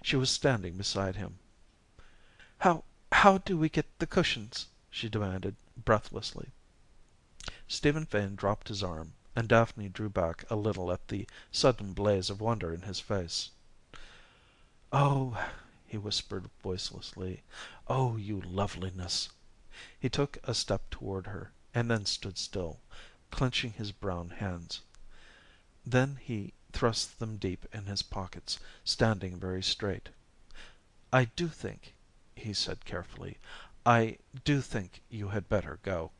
She was standing beside him. "How do we get the cushions?" she demanded, breathlessly. Stephen Fane dropped his arm, and Daphne drew back a little at the sudden blaze of wonder in his face. "Oh," he whispered voicelessly. "Oh, you loveliness." He took a step toward her, and then stood still, clenching his brown hands. Then he thrust them deep in his pockets, standing very straight. "I do think," he said carefully, "I do think you had better go.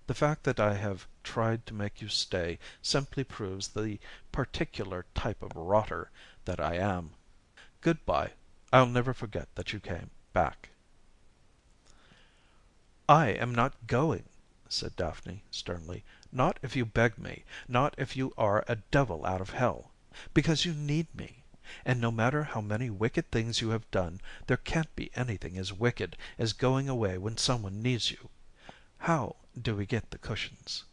The fact that I have tried to make you stay simply proves the particular type of rotter that I am. Good bye. I'll never forget that you came back." "I am not going," said Daphne sternly. "Not if you beg me. Not if you are a devil out of hell. Because you need me. And no matter how many wicked things you have done, there can't be anything as wicked as going away when someone needs you. How do we get the cushions?"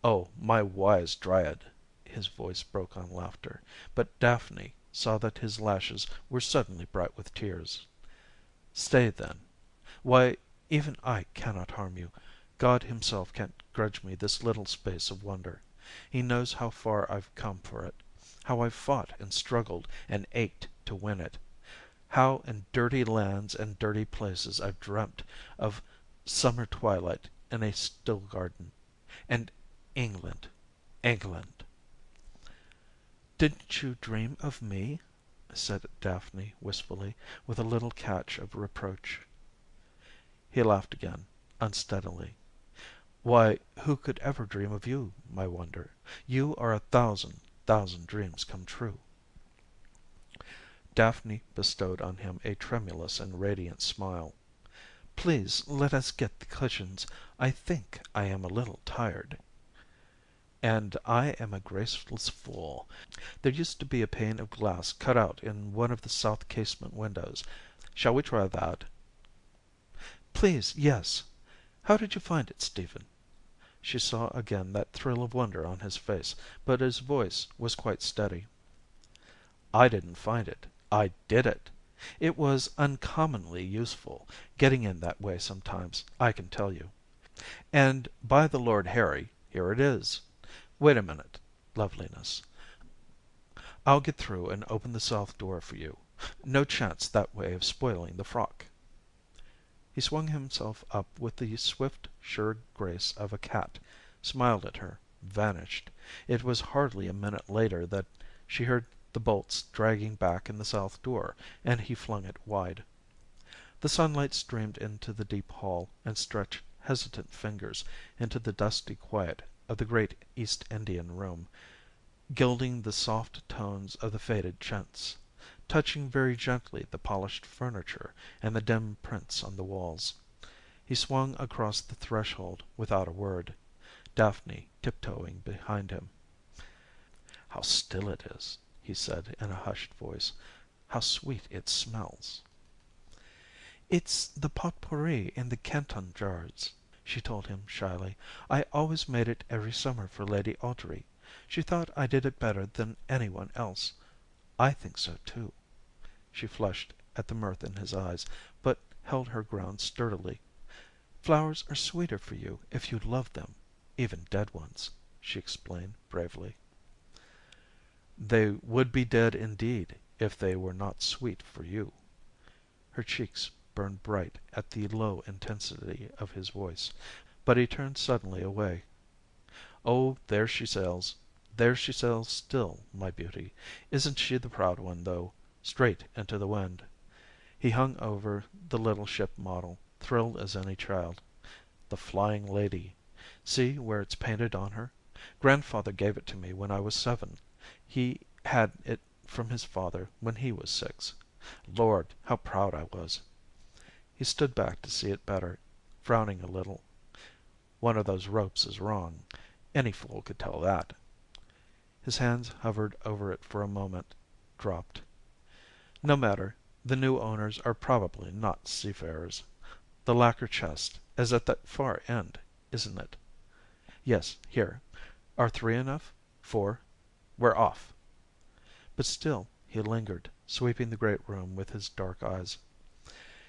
"Oh, my wise dryad." His voice broke on laughter, but Daphne saw that his lashes were suddenly bright with tears. "Stay, then. Why, even I cannot harm you. God himself can't grudge me this little space of wonder. He knows how far I've come for it, how I've fought and struggled and ached to win it, how in dirty lands and dirty places I've dreamt of summer twilight in a still garden. And England, England." "Didn't you dream of me?" said Daphne wistfully, with a little catch of reproach. He laughed again, unsteadily. "Why, who could ever dream of you, my wonder? You are 1,000,000 dreams come true." Daphne bestowed on him a tremulous and radiant smile. "Please let us get the cushions. I think I am a little tired." "And I am a graceless fool. There used to be a pane of glass cut out in one of the south casement windows. Shall we try that?" "Please, yes. How did you find it, Stephen?" She saw again that thrill of wonder on his face, but his voice was quite steady. "I didn't find it. I did it. It was uncommonly useful, getting in that way sometimes, I can tell you. And by the Lord Harry, here it is. Wait a minute, loveliness. I'll get through and open the south door for you. No chance that way of spoiling the frock." He swung himself up with the swift, sure grace of a cat, smiled at her, vanished. It was hardly a minute later that she heard the bolts dragging back in the south door, and he flung it wide. The sunlight streamed into the deep hall and stretched hesitant fingers into the dusty quiet of the great East Indian room, gilding the soft tones of the faded chintz, touching very gently the polished furniture and the dim prints on the walls. He swung across the threshold without a word, Daphne tiptoeing behind him. "How still it is," he said in a hushed voice. "How sweet it smells." "It's the pot pourri in the Canton jars," she told him shyly. "I always made it every summer for Lady Audrey. She thought I did it better than any one else. I think so, too." She flushed at the mirth in his eyes, but held her ground sturdily. "Flowers are sweeter for you if you love them, even dead ones," she explained bravely. "They would be dead indeed if they were not sweet for you." Her cheeks burned bright at the low intensity of his voice, but he turned suddenly away. "Oh, there she sails. There she sails still, my beauty. Isn't she the proud one, though? Straight into the wind." He hung over the little ship model, thrilled as any child. "The Flying Lady. See where it's painted on her? Grandfather gave it to me when I was 7. He had it from his father when he was 6. Lord, how proud I was." He stood back to see it better, frowning a little. "One of those ropes is wrong. Any fool could tell that." His hands hovered over it for a moment, dropped. "No matter. The new owners are probably not seafarers. The lacquer chest is at that far end, isn't it? Yes, here. Are 3 enough? 4? We're off." But still he lingered. sweeping the great room with his dark eyes.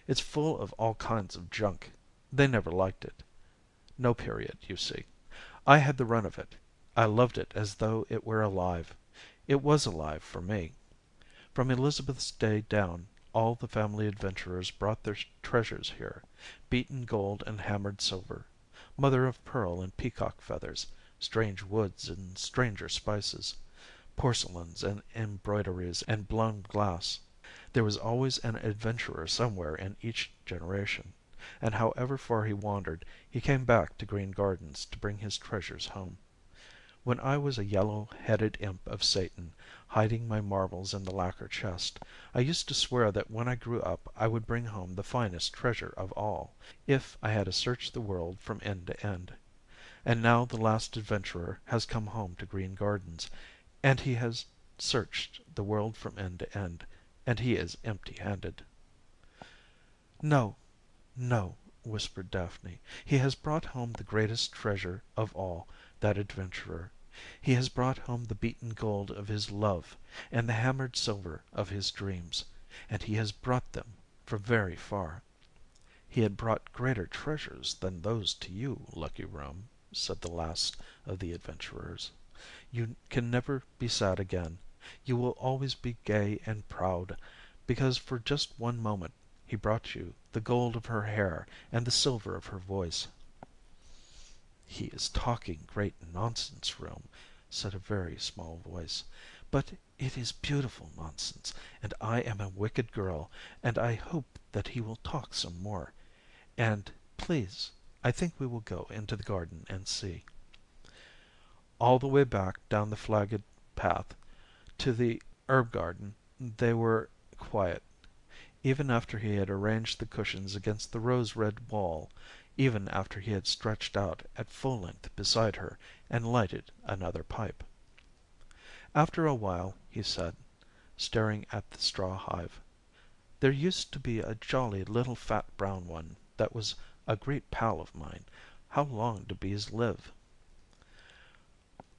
"It's full of all kinds of junk. They never liked it. No period, you see. I had the run of it. I loved it as though it were alive. It was alive for me. From Elizabeth's day down, all the family adventurers brought their treasures here, beaten gold and hammered silver, mother of pearl and peacock feathers, strange woods and stranger spices, porcelains and embroideries and blown glass. There was always an adventurer somewhere in each generation, and however far he wandered, he came back to Green Gardens to bring his treasures home. When I was a yellow-headed imp of Satan, hiding my marbles in the lacquer chest, I used to swear that when I grew up I would bring home the finest treasure of all, if I had to search the world from end to end. And now the last adventurer has come home to Green Gardens, and he has searched the world from end to end, and he is empty-handed." "No, no," whispered Daphne. "He has brought home the greatest treasure of all, that adventurer. He has brought home the beaten gold of his love, and the hammered silver of his dreams, and he has brought them from very far." "He had brought greater treasures than those to you, Lucky Room," said the last of the adventurers. "You can never be sad again. You will always be gay and proud, because for just one moment he brought you the gold of her hair and the silver of her voice." "He is talking great nonsense, Room," said a very small voice, "but it is beautiful nonsense, and I am a wicked girl, and I hope that he will talk some more. And, please, I think we will go into the garden and see." All the way back down the flagged path to the herb garden they were quiet. Even after he had arranged the cushions against the rose-red wall, even after he had stretched out at full length beside her and lighted another pipe. After a while he said, staring at the straw hive, "There used to be a jolly little fat brown one that was a great pal of mine. How long do bees live?"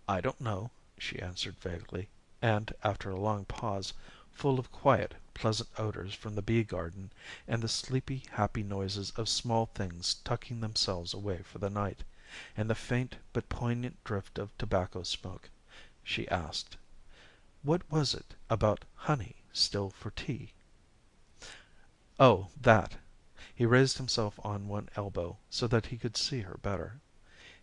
"I don't know," she answered vaguely, and after a long pause, full of quiet, pleasant odors from the bee garden, and the sleepy, happy noises of small things tucking themselves away for the night, and the faint but poignant drift of tobacco smoke, she asked, "What was it about honey still for tea?" "Oh, that." He raised himself on one elbow so that he could see her better.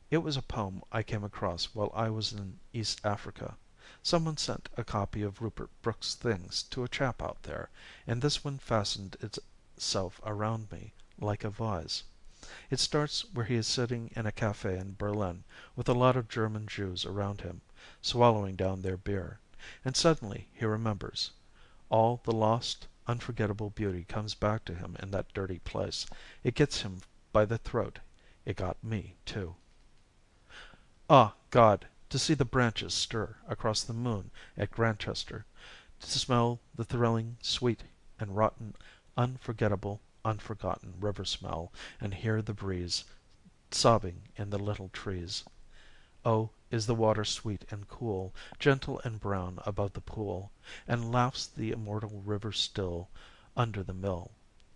"It was a poem I came across while I was in East Africa. Someone sent a copy of Rupert Brooke's things to a chap out there, and this one fastened itself around me like a vise. It starts where he is sitting in a cafe in Berlin with a lot of German Jews around him, swallowing down their beer, and suddenly he remembers. All the lost, unforgettable beauty comes back to him in that dirty place. It gets him by the throat. It got me, too. Ah, God, to see the branches stir across the moon at Grantchester, to smell the thrilling, sweet and rotten, unforgettable, unforgotten river smell, and hear the breeze sobbing in the little trees. Oh, is the water sweet and cool, gentle and brown above the pool, and laughs the immortal river still under the mill,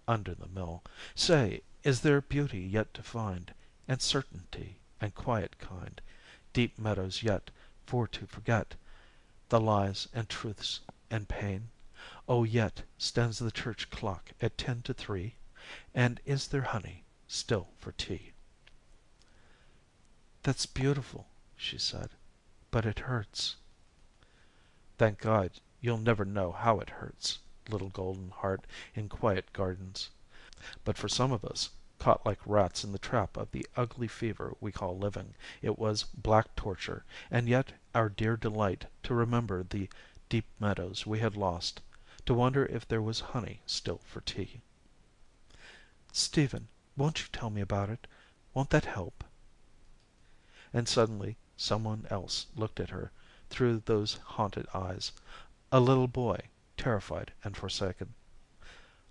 under the mill. Say, is there beauty yet to find, and certainty, and quiet kind, deep meadows yet for to forget the lies and truths and pain? Oh, yet stands the church clock at 10 to 3, and is there honey still for tea? "That's beautiful," she said, "but it hurts." "Thank God, you'll never know how it hurts, little golden heart in quiet gardens. But for some of us, caught like rats in the trap of the ugly fever we call living, it was black torture, and yet our dear delight to remember the deep meadows we had lost, to wonder if there was honey still for tea." "Stephen, won't you tell me about it? Won't that help?" And suddenly some one else looked at her through those haunted eyes, a little boy, terrified and forsaken.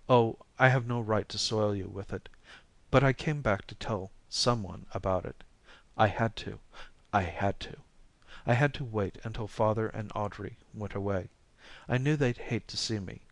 "Oh, I have no right to soil you with it, but I came back to tell some one about it. I had to. I had to. I had to wait until father and Audrey went away. I knew they'd hate to see me,